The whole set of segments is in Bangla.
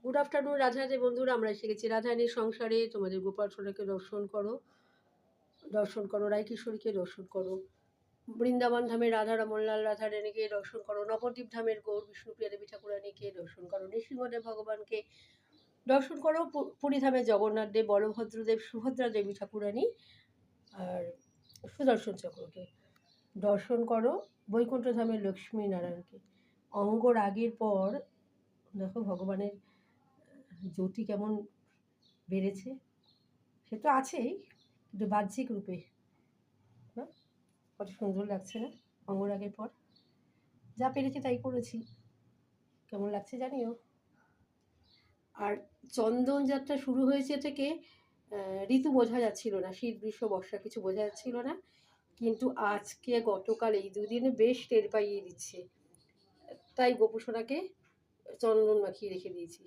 গুড আফটারনুন রাধারানী বন্ধুরা, আমরা এসে গেছি রাধারানীর সংসারে। তোমাদের গোপাল সোনাকে দর্শন করো রায় কিশোরীকে দর্শন করো, বৃন্দাবন ধামের রাধা রমনলাল রাধারানীকে দর্শন করো, নবদ্বীপ ধামের গৌর বিষ্ণুপ্রিয়া দেবী ঠাকুরানীকে দর্শন করো, নৃসিংহদেব ভগবানকে দর্শন করো, পুরী ধামের জগন্নাথ দেব, বলভদ্রদেব, সুভদ্রা দেবী ঠাকুরানী আর সুদর্শন চক্রকে দর্শন করো, বৈকুণ্ঠ ধামের লক্ষ্মী নারায়ণকে। অঙ্গ রাগের পর দেখো ভগবানের জ্যোতি কেমন বেড়েছে। সে তো আছেই, কিন্তু বাহ্যিক রূপে না, কত সুন্দর লাগছে না অঙ্গরাগের পর। যা পেরেছি তাই করেছি, কেমন লাগছে জানিও। আর চন্দন যাত্রা শুরু হয়েছে থেকে ঋতু বোঝা যাচ্ছিল না, শীত গ্রীষ্ম বর্ষা কিছু বোঝা যাচ্ছিল না, কিন্তু আজকে গতকাল এই দুদিনে বেশ টের পাইয়ে দিচ্ছে। তাই গোপুসোনাকে চন্দন মাখিয়ে রেখে দিয়েছি,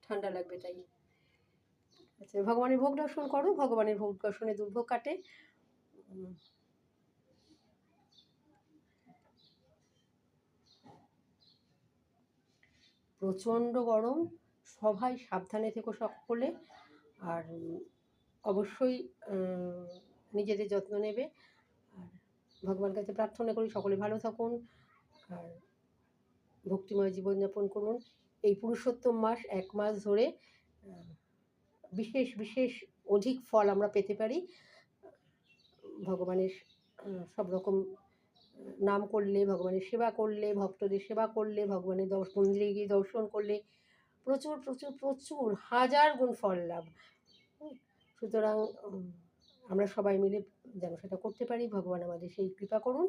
ঠান্ডা লাগবে তাই। আচ্ছা, ভগবানের ভোগ দর্শন করো, ভগবানের ভোগ দর্শনে দুর্ভোগ কাটে। প্রচণ্ড গরম, সবাই সাবধানে থেকো সকলে। আর অবশ্যই নিজেদের যত্ন নেবে। আর ভগবানের কাছে প্রার্থনা করি সকলে ভালো থাকুন আর ভক্তিময় জীবনযাপন করুন। এই পুরুষোত্তম মাস, এক মাস ধরে বিশেষ বিশেষ অধিক ফল আমরা পেতে পারি ভগবানের সব রকম নাম করলে, ভগবানের সেবা করলে, ভক্তদের সেবা করলে, ভগবানের মন্দিরে গিয়ে দর্শন করলে প্রচুর প্রচুর প্রচুর হাজার গুণ ফল লাভ। সুতরাং আমরা সবাই মিলে যেন সেটা করতে পারি, ভগবান আমাদের সেই কৃপা করুন।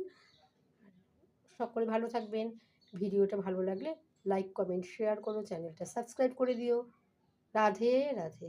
সকলে ভালো থাকবেন। ভিডিওটা ভালো লাগলে লাইক কমেন্ট শেয়ার করো, চ্যানেলটা সাবস্ক্রাইব করে দিও। রাধে রাধে।